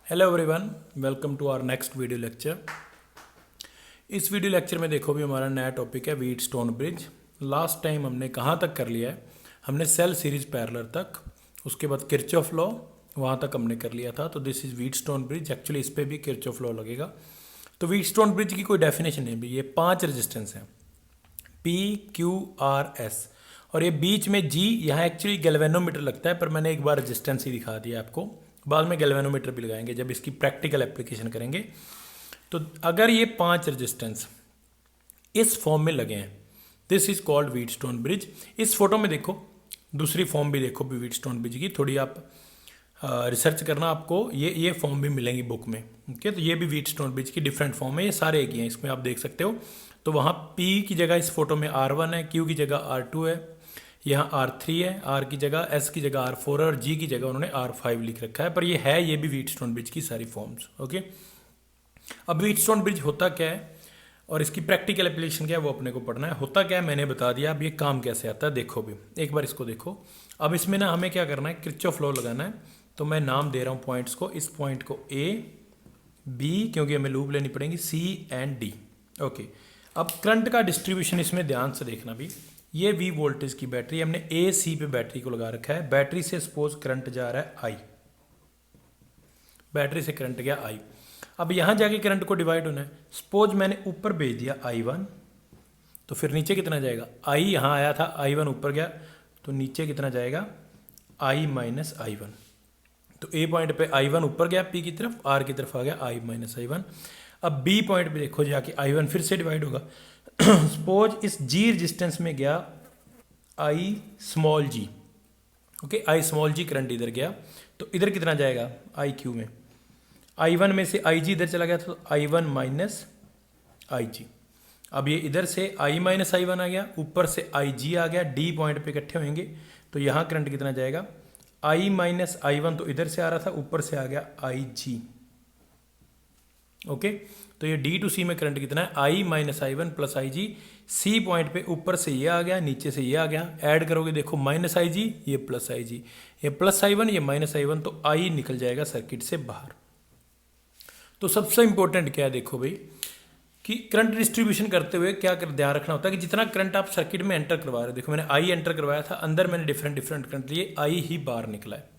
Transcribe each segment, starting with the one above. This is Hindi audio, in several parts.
Hello everyone, welcome to our next video lecture. इस वीडियो लेक्चर में देखो भी हमारा नया टॉपिक है व्हीटस्टोन ब्रिज। लास्ट टाइम हमने कहाँ तक कर लिया है, हमने सेल सीरीज पैरेलल तक, उसके बाद किरचॉफ लॉ वहाँ तक हमने कर लिया था। तो this is Wheatstone bridge. Actually इस पर भी किरचॉफ लॉ लगेगा। तो व्हीटस्टोन ब्रिज की कोई डेफिनेशन नहीं भी, ये 5 रेजिस्टेंस हैं P Q R S और ये बीच में G। यहाँ एक्चुअली गैल्वेनोमीटर लगता है, पर मैंने एक बार रेजिस्टेंस ही दिखा दिया आपको, बाद में गैल्वेनोमीटर भी लगाएंगे जब इसकी प्रैक्टिकल एप्लीकेशन करेंगे। तो अगर ये 5 रेजिस्टेंस इस फॉर्म में लगे हैं, this is called Wheatstone bridge. इस फोटो में देखो, दूसरी फॉर्म भी देखो भी व्हीटस्टोन ब्रिज की, थोड़ी आप रिसर्च करना, आपको ये फॉर्म भी मिलेंगी बुक में। ओके, तो ये भी व्हीटस्टोन ब्रिज की डिफरेंट फॉर्म है, ये सारे एक ही हैं, इसमें आप देख सकते हो। तो वहाँ P की जगह इस फोटो में R1 है, Q की जगह R2 है, यहाँ R3 है, R की जगह, S की जगह R4 है और G की जगह उन्होंने R5 लिख रखा है। पर ये भी व्हीटस्टोन ब्रिज की सारी फॉर्म्स। ओके, अब व्हीटस्टोन ब्रिज होता क्या है और इसकी प्रैक्टिकल एप्लीकेशन क्या है वो अपने को पढ़ना है। होता क्या है मैंने बता दिया, अब ये काम कैसे आता है देखो भी, एक बार इसको देखो। अब इसमें ना हमें क्या करना है, किरचॉफ लॉ लगाना है। तो मैं नाम दे रहा हूँ पॉइंट्स को, इस पॉइंट को A B, क्योंकि हमें लूप लेनी पड़ेगी, C एंड D। ओके, अब करंट का डिस्ट्रीब्यूशन इसमें ध्यान से देखना भी। ये V वोल्टेज की बैटरी, हमने AC पे बैटरी को लगा रखा है। बैटरी से सपोज करंट जा रहा है I, बैटरी से करंट गया I। अब यहाँ जाके करंट को डिवाइड होना है। सपोज मैंने ऊपर भेज दिया I1, तो फिर नीचे कितना जाएगा, I यहाँ आया था, I1 ऊपर गया, तो नीचे कितना जाएगा, I माइनस I1। तो A पॉइंट पे I1 ऊपर गया P की तरफ, R की तरफ आ गया I माइनस I1। अब B पॉइंट पे देखो जाके I1 फिर से डिवाइड होगा। सपोज इस G रेजिस्टेंस में गया I small g। Okay, I small g current इधर गया, तो इधर कितना जाएगा IQ में, I1 में से IG इधर चला गया, तो I1 माइनस IG। अब ये इधर से I माइनस I1 आ गया, ऊपर से IG आ गया, D पॉइंट पे इकट्ठे होंगे, तो यहाँ करंट कितना जाएगा, I माइनस I1 तो इधर से आ रहा था, ऊपर से आ गया IG। ओके, तो ये D टू C में करंट कितना है, I minus I1 plus IG। C point पे ऊपर से ये आ गया, नीचे से ये आ गया, ऐड करोगे देखो माइनस IG, ये प्लस IG, ये प्लस I1, ये माइनस I1, तो I निकल जाएगा सर्किट से बाहर। तो सबसे इंपॉर्टेंट क्या है देखो भाई, कि करंट डिस्ट्रीब्यूशन करते हुए क्या ध्यान रखना होता है कि जितना करंट आप सर्किट में एंटर करवा रहे हो, देखो मैंने I एंटर करवाया था, अंदर मैंने डिफरेंट करंट लिए, I ही बाहर निकला है।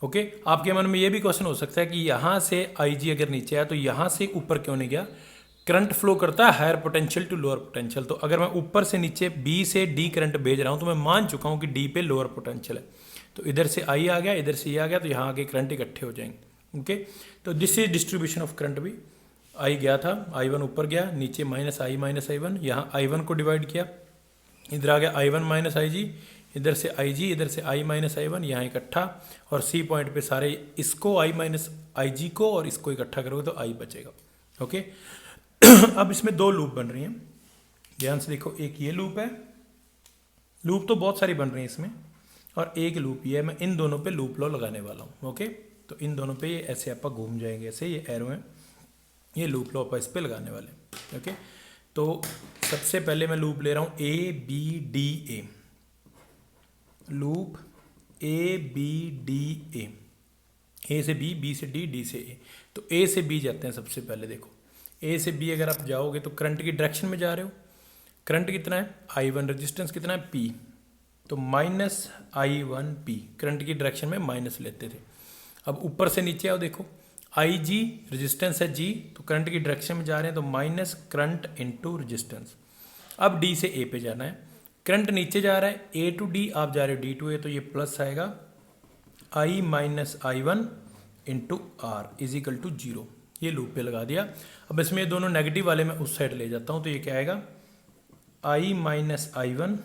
ओके, आपके मन में ये भी क्वेश्चन हो सकता है कि यहाँ से IG अगर नीचे आया तो यहाँ से ऊपर क्यों नहीं गया। करंट फ्लो करता है higher potential to lower potential, तो अगर मैं ऊपर से नीचे B से D करंट भेज रहा हूँ तो मैं मान चुका हूँ कि D पे लोअर पोटेंशियल है, तो इधर से I आ गया, इधर से ये आ गया, तो यहाँ आगे करंट इकट्ठे हो जाएंगे। ओके, तो this is distribution of current भी। I गया था, I1 ऊपर गया, नीचे माइनस I माइनस I1, यहाँ I1 को डिवाइड किया, इधर आ गया I1 माइनस IG, इधर से IG, इधर से I माइनस I1, यहाँ इकट्ठा, और C पॉइंट पे सारे इसको I माइनस IG को और इसको इकट्ठा करोगे तो I बचेगा। ओके, अब इसमें 2 लूप बन रही हैं, ध्यान से देखो। एक ये लूप है, लूप तो बहुत सारी बन रही हैं इसमें, और एक लूप ये है। मैं इन दोनों पे लूप लॉ लगाने वाला हूँ। ओके, तो इन दोनों पे ये ऐसे आप घूम जाएंगे, ऐसे ये एरो हैं, ये लूप लॉ आप इस पे लगाने वाले। ओके, तो सबसे पहले मैं लूप ले रहा हूँ ABDA, लूप ABDA, A से B, B से D, D से A। तो A से B जाते हैं सबसे पहले। देखो A से B अगर आप जाओगे तो करंट की डायरेक्शन में जा रहे हो, करंट कितना है I1, रेजिस्टेंस कितना है P, तो माइनस I1P, करंट की डायरेक्शन में माइनस लेते थे। अब ऊपर से नीचे आओ, देखो IG रेजिस्टेंस है G, तो करंट की डायरेक्शन में जा रहे हैं, तो माइनस करंट इंटू रेजिस्टेंस। अब D से A पे जाना है, करंट नीचे जा रहा है A टू D, आप जा रहे हो D टू A, तो ये प्लस आएगा I minus I1 into R is equal to 0। ये लूप पे लगा दिया। अब इसमें ये दोनों नेगेटिव वाले मैं उस साइड ले जाता हूँ, तो ये क्या आएगा, I minus I1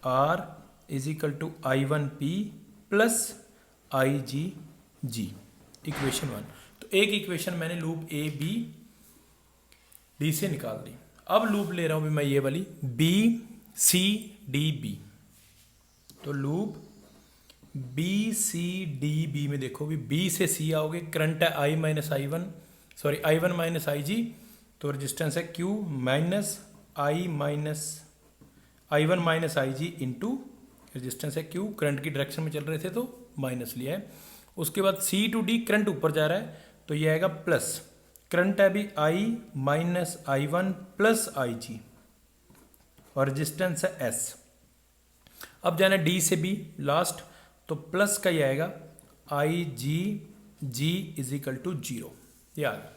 R is equal to I1P plus IGG, equation 1। तो एक इक्वेशन मैंने लूप ABD से निकाल दी। अब लूप ले रहा हूँ मैं ये वाली BCDB, तो लूप BCDB में देखो भी B से C आओगे, करंट है I minus I1, sorry I1 minus IG, तो रेजिस्टेंस है Q minus I1 minus IG into resistance है Q। करंट की डायरेक्शन में चल रहे थे तो माइनस लिया है, उसके बाद C टू D करंट ऊपर जा रहा है तो ये आएगा प्लस, करंट है अभी I minus I1 plus IG और रेजिस्टेंस है S। अब जाना D से B लास्ट, तो प्लस का ये आएगा IG इज इक्वल टू 0। यार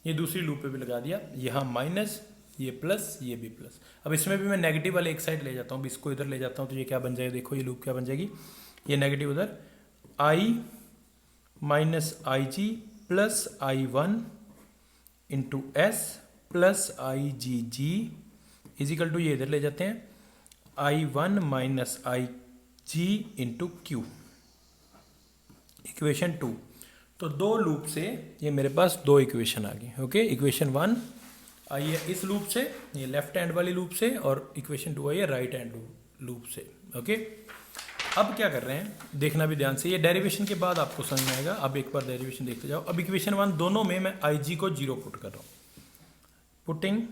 ये दूसरी लूप पे भी लगा दिया, यहाँ माइनस, ये प्लस, ये भी प्लस। अब इसमें भी मैं नेगेटिव वाले एक साइड ले जाता हूँ, इसको इधर ले जाता हूँ, तो ये क्या बन जाएगा, देखो ये लूप क्या बन जाएगी, ये नेगेटिव उधर I minus IG plus I1 into S plus IGG is equal to, ये इधर ले जाते हैं, I1 minus IG into Q, equation 2। तो दो लूप से ये मेरे पास दो इक्वेशन आ गई। ओके, इक्वेशन 1 आई है इस लूप से, ये लेफ्ट हैंड वाली लूप से, और इक्वेशन 2 आई है राइट हैंड लूप से। ओके, अब क्या कर रहे हैं देखना भी ध्यान से, ये डेरिवेशन के बाद आपको समझ में आएगा। अब एक बार डेरिवेशन देखते जाओ। अब इक्वेशन 1 दोनों में मैं IG को 0 पुट कर रहा हूँ, putting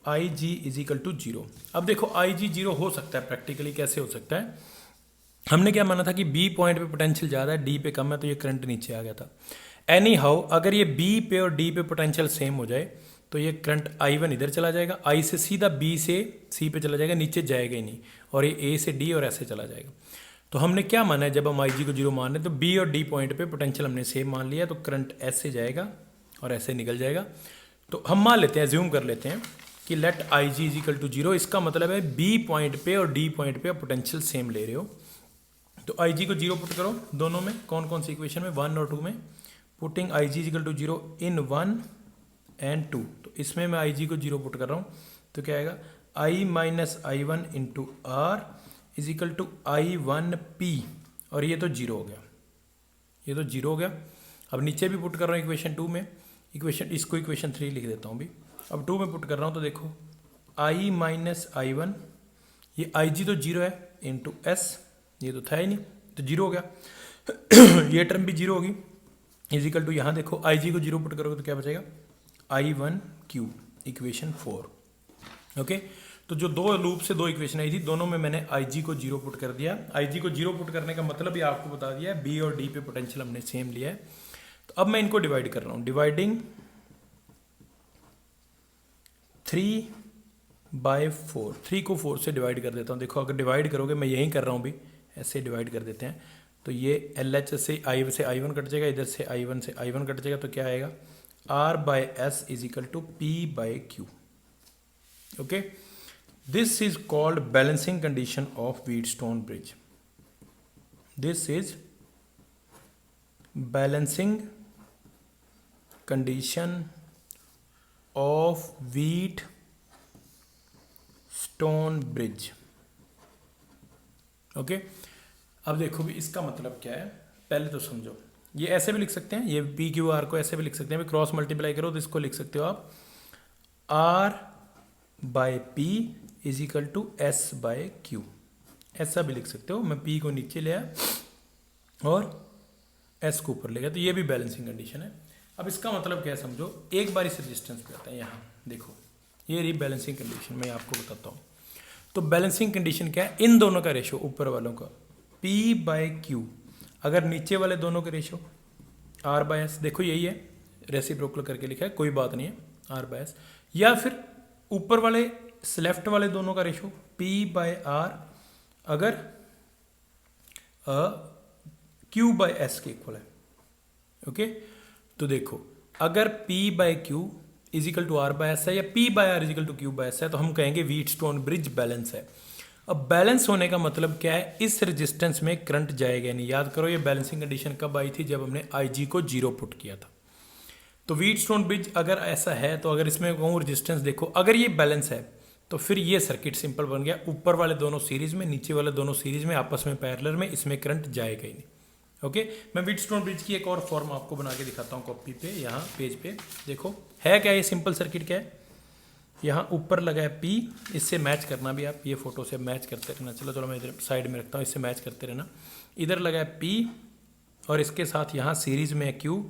IG is equal to 0। अब देखो IG 0 हो सकता है प्रैक्टिकली, कैसे हो सकता है, हमने क्या माना था कि B पॉइंट पे पोटेंशियल ज़्यादा है, D पे कम है, तो ये करंट नीचे आ गया था। एनी हाउ अगर ये B पे और D पे पोटेंशियल सेम हो जाए तो ये करंट I1 इधर चला जाएगा, I से सीधा B से C पे चला जाएगा, नीचे जाएगा ही नहीं, और ये A से D और ऐसे चला जाएगा। तो हमने क्या माना है, जब हम IG को 0 मान रहे हैं तो B और D पॉइंट पे पोटेंशियल हमने सेम मान लिया, तो करंट ऐसे जाएगा और ऐसे निकल जाएगा। तो हम मान लेते हैं, ज्यूम कर लेते हैं कि let IG is equal to 0, इसका मतलब है B पॉइंट पे और D पॉइंट पे पोटेंशियल सेम ले रहे हो। तो IG को 0 पुट करो दोनों में, कौन कौन सी इक्वेशन में, 1 और 2 में, putting IG is equal to 0 in 1 and 2। तो इसमें मैं IG को 0 पुट कर रहा हूँ, तो क्या आएगा, I minus I1 into R is equal to I1P, और ये तो 0 हो गया, ये तो 0 हो गया। अब नीचे भी पुट कर रहा हूँ इक्वेशन 2 में, इसको इक्वेशन 3 लिख देता हूँ भी। अब 2 में पुट कर रहा हूँ तो देखो I माइनस I1, ये IG तो 0 है, इंटू S, ये तो था ही नहीं तो 0 हो गया ये टर्म भी 0 होगी, इज इक्वल टू, यहाँ देखो IG को 0 पुट करोगे तो क्या बचेगा, I1Q, इक्वेशन 4। ओके, तो जो दो लूप से दो इक्वेशन आई थी, दोनों में मैंने IG को 0 पुट कर दिया। IG को 0 पुट करने का मतलब ही आपको बता दिया है, B और D पे पोटेंशियल हमने सेम लिया है। तो अब मैं इनको डिवाइड कर रहा हूँ, डिवाइडिंग 3/4, 3 को 4 से डिवाइड कर देता हूँ। देखो अगर डिवाइड करोगे, मैं यही कर रहा हूँ भी, ऐसे डिवाइड कर देते हैं, तो ये LH से I1 कट जाएगा, इधर से I1 कट जाएगा, तो क्या आएगा, R/S is equal to P/Q। Okay, this is called balancing condition of Wheatstone bridge. This is balancing condition of Wheatstone bridge. Okay, अब देखो भी इसका मतलब क्या है, पहले तो समझो, ये ऐसे भी लिख सकते हैं, ये PQR को ऐसे भी लिख सकते हैं, भी क्रॉस मल्टीप्लाई करो तो इसको लिख सकते हो आप R/P is equal to S/Q, ऐसा भी लिख सकते हो। मैं P को नीचे ले आया और S को ऊपर ले गया, तो ये भी बैलेंसिंग कंडीशन है। अब इसका मतलब क्या है समझो, एक बार इस रेजिस्टेंस पे आता है, यहाँ देखो ये रही बैलेंसिंग कंडीशन, मैं आपको बताता हूँ। तो बैलेंसिंग कंडीशन क्या है, इन दोनों का रेशो, ऊपर वालों का P/Q, अगर नीचे वाले दोनों का रेशो R/S, देखो यही है, रेसिप्रोकल करके लिखा है, कोई बात नहीं है, R/S, या फिर ऊपर वाले लेफ्ट वाले दोनों का रेशो P/R अगर Q/S के इक्वल है। ओके, तो देखो अगर P/Q is equal to R/S है या P/R is equal to Q/S है, तो हम कहेंगे व्हीटस्टोन ब्रिज बैलेंस है। अब बैलेंस होने का मतलब क्या है, इस रेजिस्टेंस में करंट जाएगा नहीं। याद करो ये बैलेंसिंग कंडीशन कब आई थी, जब हमने IG को 0 पुट किया था। तो व्हीटस्टोन ब्रिज अगर ऐसा है, तो अगर इसमें कहूँ रेजिस्टेंस देखो, अगर ये बैलेंस है तो फिर ये सर्किट सिंपल बन गया, ऊपर वाले दोनों सीरीज में, नीचे वाले दोनों सीरीज में, आपस में पैरेलल में, इसमें करंट जाएगा ही नहीं। ओके, मैं व्हीटस्टोन ब्रिज की एक और फॉर्म आपको बना के दिखाता हूँ कॉपी पे, यहाँ पेज पे देखो है क्या, ये सिंपल सर्किट क्या है, यहाँ ऊपर लगा है P, इससे मैच करना भी आप, ये फोटो से मैच करते रहना। चलो मैं इधर साइड में रखता हूँ, इससे मैच करते रहना। इधर लगा है P और इसके साथ यहाँ सीरीज में है Q,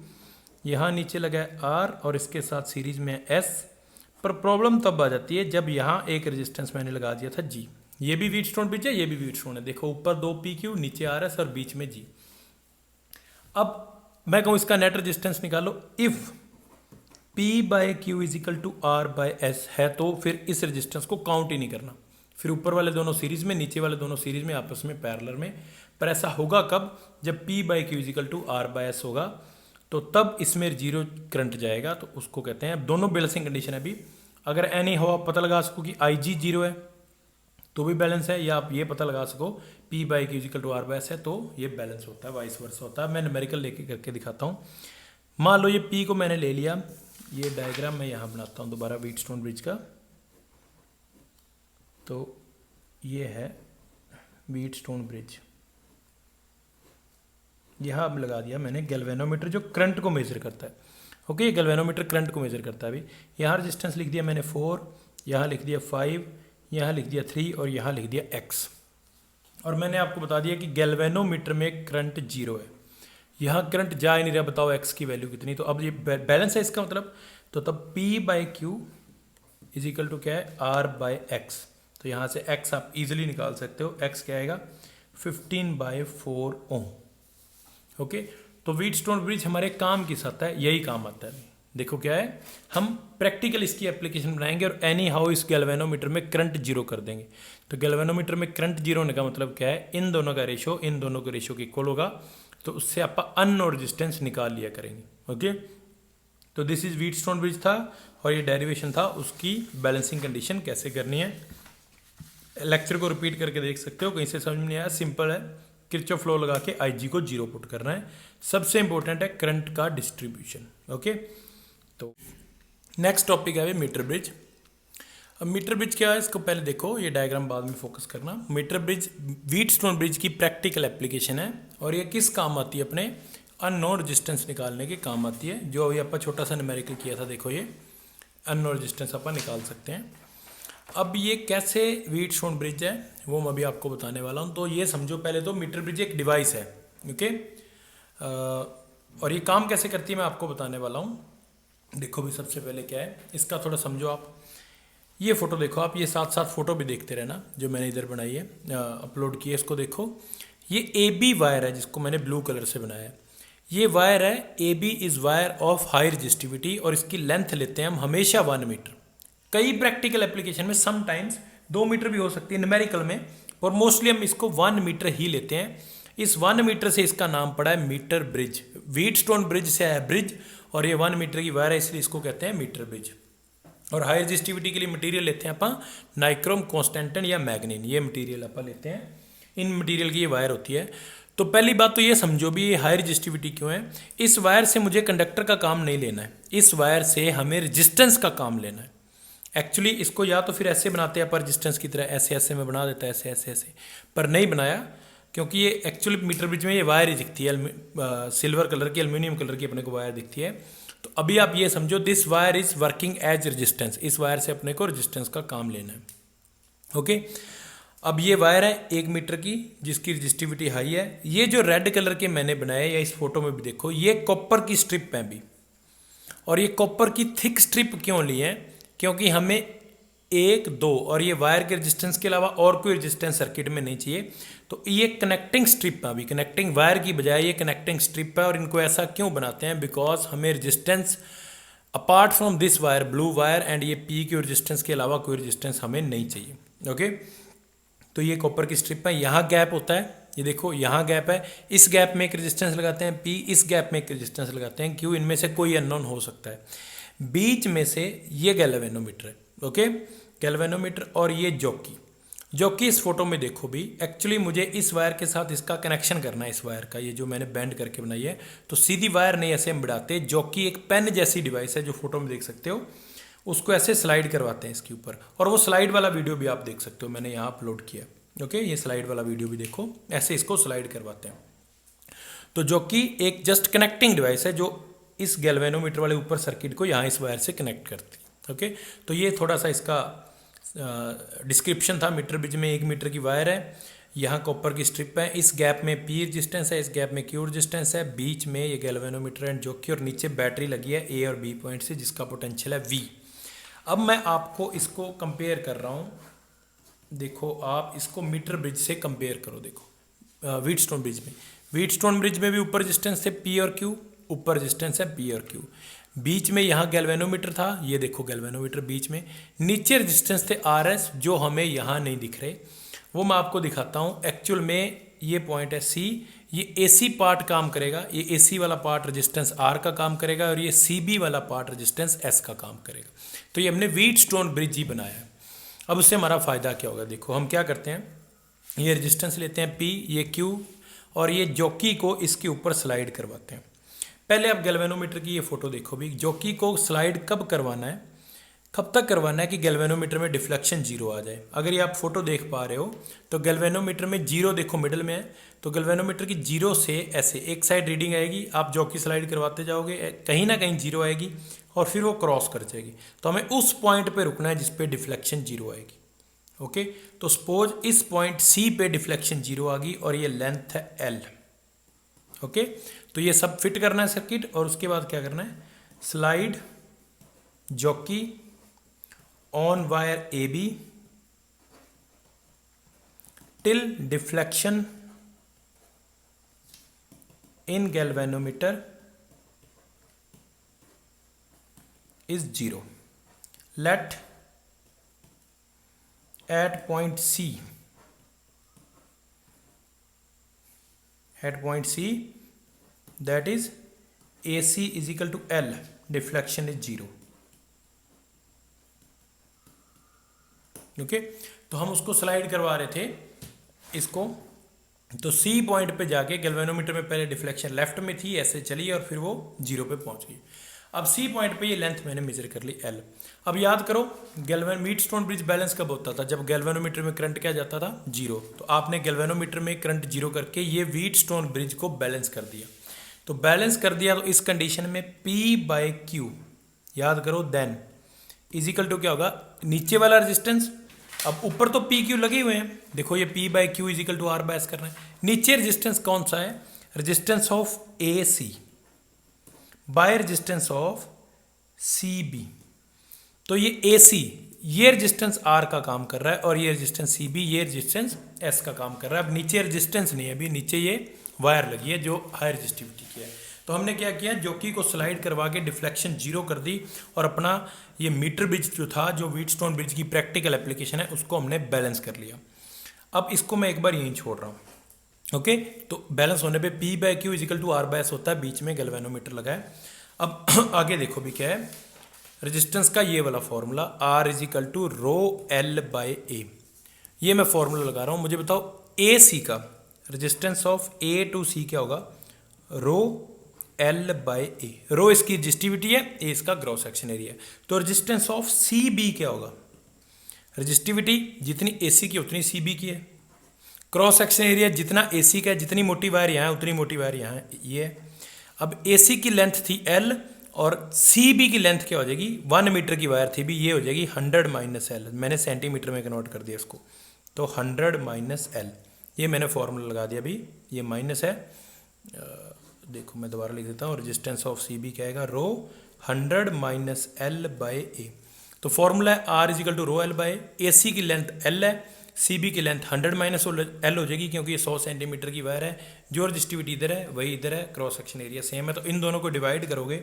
यहाँ नीचे लगा है R और इसके साथ सीरीज में है S। पर प्रॉब्लम तब आ जाती है जब यहाँ एक रेजिस्टेंस मैंने लगा दिया था G, ये भी व्हीट स्टोन ब्रिज है, ये भी व्हीट स्टोन है। देखो ऊपर 2 PQ, नीचे RS और बीच में G। अब मैं कहूँ इसका नेट रेजिस्टेंस निकालो। If P/Q is equal to R/S है तो फिर इस रेजिस्टेंस को काउंट ही नहीं करना। फिर ऊपर वाले दोनों सीरीज में, नीचे वाले दोनों सीरीज में, आपस में पैरेलल में। पर ऐसा होगा कब? जब P/Q is equal to R/S होगा, तो तब इसमें 0 करंट जाएगा, तो उसको कहते हैं। अब दोनों बैलेंसिंग कंडीशन है। अभी अगर एनी हो आप पता लगा सको कि IG 0 है तो भी बैलेंस है, या आप ये पता लगा सको P/Q is equal to R/S है तो ये बैलेंस होता है, वाइस वर्सा होता है। मैं न्यूमेरिकल लेके करके दिखाता हूँ। मान लो ये P को मैंने ले लिया, ये डायग्राम मैं यहाँ बनाता हूँ दोबारा व्हीट स्टोन ब्रिज का। तो ये है व्हीट स्टोन ब्रिज, यहाँ अब लगा दिया मैंने गैल्वेनोमीटर जो करंट को मेजर करता है। ओके, गैल्वेनोमीटर करंट को मेजर करता है। अभी यहाँ रेजिस्टेंस लिख दिया मैंने 4, यहाँ लिख दिया 5, यहाँ लिख दिया 3 और यहाँ लिख दिया X। और मैंने आपको बता दिया कि गैल्वेनोमीटर में करंट 0 है, यहाँ करंट जा ही नहीं रहा। बताओ X की वैल्यू कितनी? तो अब ये बैलेंस है इसका मतलब। तो तब P/Q इज इक्वल टू क्या है? R/X। तो यहाँ से X आप इजीली निकाल सकते हो। X क्या आएगा? 15/4 ओम। ओके, तो व्हीट स्टोन ब्रिज हमारे काम किस आता है? यही काम आता है। देखो क्या है, हम प्रैक्टिकल इसकी एप्लीकेशन बनाएंगे और एनी हाउ इस गैल्वेनोमीटर में करंट 0 कर देंगे। तो गैल्वेनोमीटर में करंट 0 होने का मतलब क्या है? इन दोनों का रेशो इन दोनों के रेशो के इक्वल होगा, तो उससे आप अननोन रेजिस्टेंस निकाल लिया करेंगे। ओके, तो this is wheat stone bridge था और ये डेरिवेशन था उसकी बैलेंसिंग कंडीशन कैसे करनी है। लेक्चर को रिपीट करके देख सकते हो, कहीं से समझ में नहीं आया, सिंपल है। किरचॉफ लॉ लगा के IG को 0 पुट करना है। सबसे इंपॉर्टेंट है करंट का डिस्ट्रीब्यूशन। ओके, तो नेक्स्ट टॉपिक है मीटर ब्रिज। अब मीटर ब्रिज क्या है इसको पहले देखो, ये डायग्राम बाद में फोकस करना। Metre bridge Wheatstone bridge की प्रैक्टिकल एप्लीकेशन है और ये किस काम आती है? अपने अननोन रेजिस्टेंस निकालने के काम आती है। जो अभी अपन छोटा सा न्यूमेरिकल किया था, देखो ये अननोन रेजिस्टेंस अपन निकाल सकते हैं। अब ये कैसे व्हीट स्टोन ब्रिज है वो मैं अभी आपको बताने वाला हूँ। तो ये समझो पहले तो मीटर ब्रिज एक डिवाइस है। ओके, और ये काम कैसे करती है मैं आपको बताने वाला हूँ। देखो भी सबसे पहले क्या है इसका थोड़ा समझो आप। ये फोटो देखो आप, ये साथ साथ फोटो भी देखते रहना जो मैंने इधर बनाई है, अपलोड की है। इसको देखो, ये AB वायर है जिसको मैंने ब्लू कलर से बनाया है। ये वायर है AB is wire of high resistivity और इसकी लेंथ लेते हैं हम हमेशा 1 मीटर। कई प्रैक्टिकल एप्लीकेशन में समटाइम्स 2 मीटर भी हो सकती है न्यूमेरिकल में, और मोस्टली हम इसको 1 मीटर ही लेते हैं। इस 1 मीटर से इसका नाम पड़ा है metre bridge. Wheatstone bridge से है ब्रिज, और ये 1 मीटर की वायर है इसलिए इसको कहते हैं मीटर ब्रिज। और हाई रजिस्टिविटी के लिए मटेरियल लेते हैं अपन नाइक्रोम, कॉन्स्टेंटन या मैग्नीन, ये मटेरियल अपन लेते हैं। इन मटेरियल की ये वायर होती है। तो पहली बात तो ये समझो भी ये हाई रजिस्टिविटी क्यों है। इस वायर से मुझे कंडक्टर का काम नहीं लेना है, इस वायर से हमें रजिस्टेंस का काम लेना है। एक्चुअली इसको या तो फिर ऐसे बनाते हैं पर रेजिस्टेंस की तरह, ऐसे ऐसे में बना देता है, ऐसे ऐसे ऐसे, पर नहीं बनाया क्योंकि ये एक्चुअली मीटर ब्रिज में ये वायर ही दिखती है, सिल्वर कलर की, एल्यूमिनियम कलर की अपने को वायर दिखती है। तो अभी आप ये समझो this wire is working as resistance, इस वायर से अपने को रेजिस्टेंस का काम लेना है। ओके, अब ये वायर है 1 मीटर की जिसकी रजिस्टिविटी हाई है। ये जो रेड कलर के मैंने बनाए या इस फोटो में भी देखो, ये कॉपर की स्ट्रिप है अभी। और ये कॉपर की थिक स्ट्रिप क्यों ली है? क्योंकि हमें 1, 2 और ये वायर के रेजिस्टेंस के अलावा और कोई रेजिस्टेंस सर्किट में नहीं चाहिए। तो ये कनेक्टिंग स्ट्रिप है, अभी कनेक्टिंग वायर की बजाय ये कनेक्टिंग स्ट्रिप है। और इनको ऐसा क्यों बनाते हैं? बिकॉज हमें resistance apart from this wire, blue wire and ये P की रेजिस्टेंस के अलावा कोई रेजिस्टेंस हमें नहीं चाहिए। ओके, तो ये कॉपर की स्ट्रिप है। यहाँ गैप होता है, ये देखो यहाँ गैप है, इस गैप में एक रेजिस्टेंस लगाते हैं P, इस गैप में एक रेजिस्टेंस लगाते हैं Q। इनमें से कोई अननोन हो सकता है। बीच में से ये गैल्वेनोमीटर है। ओके, गैल्वेनोमीटर और ये जॉकी इस फोटो में देखो भी। एक्चुअली मुझे इस वायर के साथ इसका कनेक्शन करना है, इस वायर का, ये जो मैंने बैंड करके बनाई है। तो सीधी वायर नहीं ऐसे हम बढ़ाते, जॉकी एक पेन जैसी डिवाइस है जो फोटो में देख सकते हो, उसको ऐसे स्लाइड करवाते हैं इसके ऊपर। और वो स्लाइड वाला वीडियो भी आप देख सकते हो, मैंने यहाँ अपलोड किया। ओके, ये स्लाइड वाला वीडियो भी देखो, ऐसे इसको स्लाइड करवाते हैं। तो जॉकी एक जस्ट कनेक्टिंग डिवाइस है जो इस गैल्वेनोमीटर वाले ऊपर सर्किट को यहाँ इस वायर से कनेक्ट करती है। ओके, तो ये थोड़ा सा इसका डिस्क्रिप्शन था। मीटर ब्रिज में 1 मीटर की वायर है, यहाँ कॉपर की स्ट्रिप है, इस गैप में P रेजिस्टेंस है, इस गैप में Q रेजिस्टेंस है, बीच में ये गैल्वेनोमीटर एंड जॉकी, और नीचे बैटरी लगी है A और B पॉइंट से जिसका पोटेंशियल है V। अब मैं आपको इसको कंपेयर कर रहा हूँ देखो आप इसको मीटर ब्रिज से कंपेयर करो। देखो व्हीटस्टोन ब्रिज में, व्हीटस्टोन ब्रिज में भी ऊपर रेजिस्टेंस थे पी और क्यू, ऊपर रेजिस्टेंस है पी और क्यू, बीच में यहाँ गैल्वेनोमीटर था, ये देखो गैल्वेनोमीटर बीच में, नीचे रेजिस्टेंस थे आर एस जो हमें यहाँ नहीं दिख रहे, वो मैं आपको दिखाता हूँ। एक्चुअल में ये पॉइंट है सी, ये एसी पार्ट काम करेगा, ये एसी वाला पार्ट रेजिस्टेंस आर का काम करेगा और ये सीबी वाला पार्ट रेजिस्टेंस एस का काम करेगा। तो ये हमने व्हीटस्टोन ब्रिज ही बनाया है। अब उससे हमारा फ़ायदा क्या होगा, देखो हम क्या करते हैं, ये रेजिस्टेंस लेते हैं P, ये Q और ये जॉकी को इसके ऊपर स्लाइड करवाते हैं। पहले आप गैल्वेनोमीटर की ये फोटो देखो भी, जॉकी को स्लाइड कब करवाना है, कब तक करवाना है कि गैल्वेनोमीटर में डिफ्लेक्शन जीरो आ जाए। अगर ये आप फोटो देख पा रहे हो तो गैल्वेनोमीटर में जीरो देखो मिडल में है, तो गैल्वेनोमीटर की जीरो से ऐसे एक साइड रीडिंग आएगी, आप जॉकी स्लाइड करवाते जाओगे कहीं ना कहीं जीरो आएगी और फिर वो क्रॉस कर जाएगी। तो हमें उस पॉइंट पे रुकना है जिस पे डिफ्लेक्शन जीरो आएगी। ओके, तो सपोज इस पॉइंट सी पे डिफ्लेक्शन जीरो आ गई और ये लेंथ है एल। ओके, तो ये सब फिट करना है सर्किट और उसके बाद क्या करना है, slide jockey on wire A be till deflection in galvanometer is 0. Let at point C that is AC is equal to L, deflection is 0. Okay, तो हम उसको स्लाइड करवा रहे थे इसको, तो सी पॉइंट पे जाके गैल्वेनोमीटर में पहले डिफ्लेक्शन लेफ्ट में थी, ऐसे चली और फिर वो जीरो पे पहुंच गई। अब सी पॉइंट पे ये लेंथ मैंने मेजर कर ली एल। अब याद करो व्हीटस्टोन ब्रिज बैलेंस कब होता था, जब गैल्वेनोमीटर में करंट क्या जाता था, जीरो। तो आपने गैल्वेनोमीटर में करंट जीरो करके ये व्हीटस्टोन ब्रिज को बैलेंस कर दिया। तो बैलेंस कर दिया तो इस कंडीशन में P बाय Q याद करो देन इज इक्वल टू क्या होगा, नीचे वाला रेजिस्टेंस, अब ऊपर तो पी क्यू लगे हुए हैं, देखो ये P by Q is equal to R by S कर रहे हैं। नीचे रेजिस्टेंस कौन सा है, resistance of A C by resistance of C B. तो ये ए सी, ये रेजिस्टेंस आर का काम कर रहा है और ये रेजिस्टेंस सी बी, ये रेजिस्टेंस एस का काम कर रहा है। अब नीचे रेजिस्टेंस नहीं है, अभी नीचे ये वायर लगी है जो हाई रेजिस्टिविटी की है। तो हमने क्या किया, जॉकी को स्लाइड करवा के डिफ्लेक्शन जीरो कर दी और अपना ये मीटर ब्रिज जो था, जो व्हीटस्टोन ब्रिज की प्रैक्टिकल एप्लीकेशन है, उसको हमने बैलेंस कर लिया। अब इसको मैं एक बार यहीं छोड़ रहा हूँ। ओके, तो बैलेंस होने पे P by Q is equal to R by S होता है, बीच में गैल्वेनोमीटर लगा है। अब आगे देखो भी क्या है, रेजिस्टेंस का ये वाला formula R equal to rho l by a, ये मैं फॉर्मूला लगा रहा हूँ। मुझे बताओ ए सी का रेजिस्टेंस ऑफ ए टू सी क्या होगा, रो एल बाय ए। रो इसकी रेजिस्टिविटी है, ए इसका क्रॉस सेक्शन एरिया है। तो रेजिस्टेंस ऑफ सी बी क्या होगा, रेजिस्टिविटी जितनी ए सी की उतनी सी बी की है, क्रॉस सेक्शन एरिया जितना ए सी का है, जितनी मोटी वायर यहाँ है उतनी मोटी वायर यहाँ है, ये है। अब ए सी की लेंथ थी एल और सी बी की लेंथ क्या हो जाएगी, 1 मीटर की वायर थी भी, ये हो जाएगी 100 माइनस एल। मैंने सेंटीमीटर में कन्वर्ट कर दिया इसको, तो 100 माइनस एल, ये मैंने फॉर्मूला लगा दिया अभी, ये माइनस है। देखो मैं दोबारा लिख देता हूँ, रेजिस्टेंस ऑफ सी बी क्या आएगा, rho 100 minus l by a. तो फॉर्मूला है R equal to rho l by a. C की लेंथ एल है, सी बी की लेंथ 100 माइनस एल हो जाएगी क्योंकि ये 100 सेंटीमीटर की वायर है। जो रेजिस्टिविटी इधर है वही इधर है, क्रॉस सेक्शन एरिया सेम है। तो इन दोनों को डिवाइड करोगे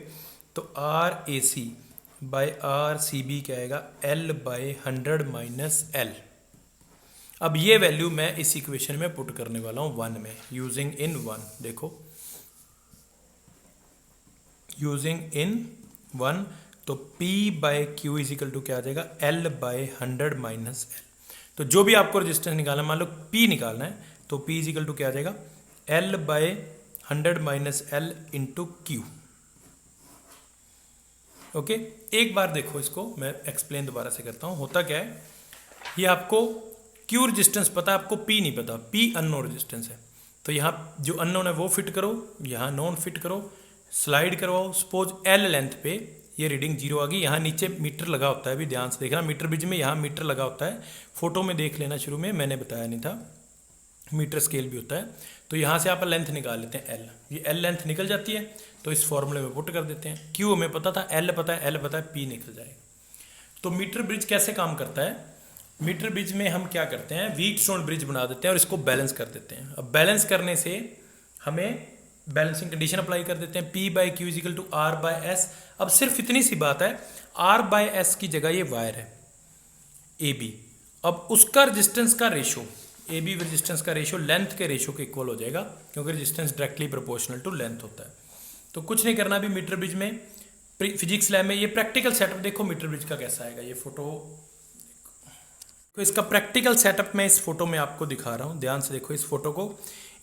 तो R A C by R C B क्या आएगा, एल बाय 100 माइनस एल। अब ये वैल्यू मैं इस इक्वेशन में पुट करने वाला हूँ 1 में, यूजिंग इन 1। देखो यूजिंग इन 1, तो P by Q is equal to क्या आ जाएगा, L बाय 100 माइनस एल। तो जो भी आपको रेजिस्टेंस निकालना, मान लो P निकालना है, तो P इज इक्वल टू क्या आ जाएगा, L by 100 minus L into Q। Okay, एक बार देखो इसको मैं एक्सप्लेन दोबारा से करता हूँ। होता क्या है, ये आपको Q रेजिस्टेंस पता है, आपको P नहीं पता, P अननोन रेजिस्टेंस है। तो यहाँ जो अननोन है वो फिट करो, यहाँ नॉन फिट करो, स्लाइड करवाओ। सपोज L लेंथ पे ये रीडिंग जीरो आ गई। यहाँ नीचे मीटर लगा होता है, अभी ध्यान से देखना, मीटर ब्रिज में यहाँ मीटर लगा होता है, फोटो में देख लेना, शुरू में मैंने बताया नहीं था, मीटर स्केल भी होता है। तो यहाँ से आप लेंथ निकाल लेते हैं L, ये L लेंथ निकल जाती है तो इस फॉर्मूले में पुट कर देते हैं। Q हमें पता था, L पता है, L पता है, P निकल जाएगा। तो मीटर ब्रिज कैसे काम करता है, मीटर ब्रिज में हम क्या करते हैं, व्हीट स्टोन ब्रिज बना देते हैं और इसको बैलेंस कर देते हैं। अब बैलेंस करने से हमें बैलेंसिंग कंडीशन अप्लाई कर देते हैं, P by Q is equal to R by S. अब सिर्फ इतनी सी बात है, R बाय एस की जगह ये वायर है AB, अब उसका रेजिस्टेंस का रेशो, AB रेजिस्टेंस का रेशो लेंथ के रेशो के इक्वल हो जाएगा, क्योंकि resistance directly proportional to length होता है। तो कुछ नहीं करना अभी मीटर ब्रिज में, फिजिक्स लैब में। ये प्रैक्टिकल सेटअप देखो मीटर ब्रिज का कैसा आएगा, ये फोटो, तो इसका प्रैक्टिकल सेटअप मैं इस फोटो में आपको दिखा रहा हूँ, ध्यान से देखो इस फोटो को।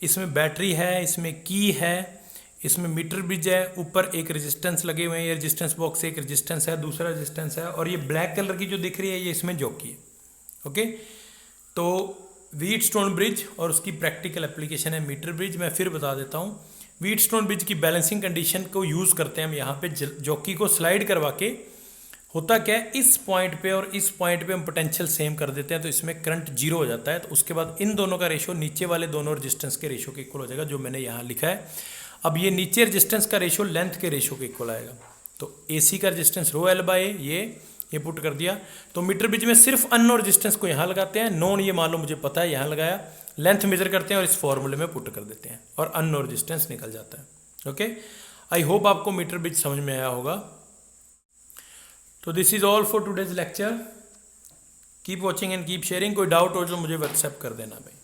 इसमें बैटरी है, इसमें की है, इसमें मीटर ब्रिज है, ऊपर एक रेजिस्टेंस लगे हुए हैं, ये रेजिस्टेंस बॉक्स से एक रेजिस्टेंस है, दूसरा रेजिस्टेंस है, और ये ब्लैक कलर की जो दिख रही है ये इसमें जॉकी है। ओके, तो व्हीट स्टोन ब्रिज और उसकी प्रैक्टिकल एप्लीकेशन है मीटर ब्रिज। मैं फिर बता देता हूँ, व्हीट स्टोन ब्रिज की बैलेंसिंग कंडीशन को यूज़ करते हैं हम यहाँ पे जॉकी को स्लाइड करवा के। होता क्या है, इस पॉइंट पे और इस पॉइंट पे हम पोटेंशियल सेम कर देते हैं, तो इसमें करंट जीरो हो जाता है। तो उसके बाद इन दोनों का रेशो नीचे वाले दोनों रेजिस्टेंस के रेशो के इक्वल हो जाएगा, जो मैंने यहाँ लिखा है। अब ये नीचे रेजिस्टेंस का रेशो लेंथ के रेशो के इक्वल आएगा, तो AC का रेजिस्टेंस रो L बाय ये पुट कर दिया। तो मीटर ब्रिज में सिर्फ अननोन रेजिस्टेंस को यहाँ लगाते हैं, नॉन ये मान लो मुझे पता है यहाँ लगाया, लेंथ मेजर करते हैं और इस फॉर्मूले में पुट कर देते हैं और अननोन रेजिस्टेंस निकल जाता है। ओके, आई होप आपको मीटर ब्रिज समझ में आया होगा। तो this is all for today's lecture, keep watching and keep sharing. कोई डाउट हो तो मुझे व्हाट्सएप कर देना भाई।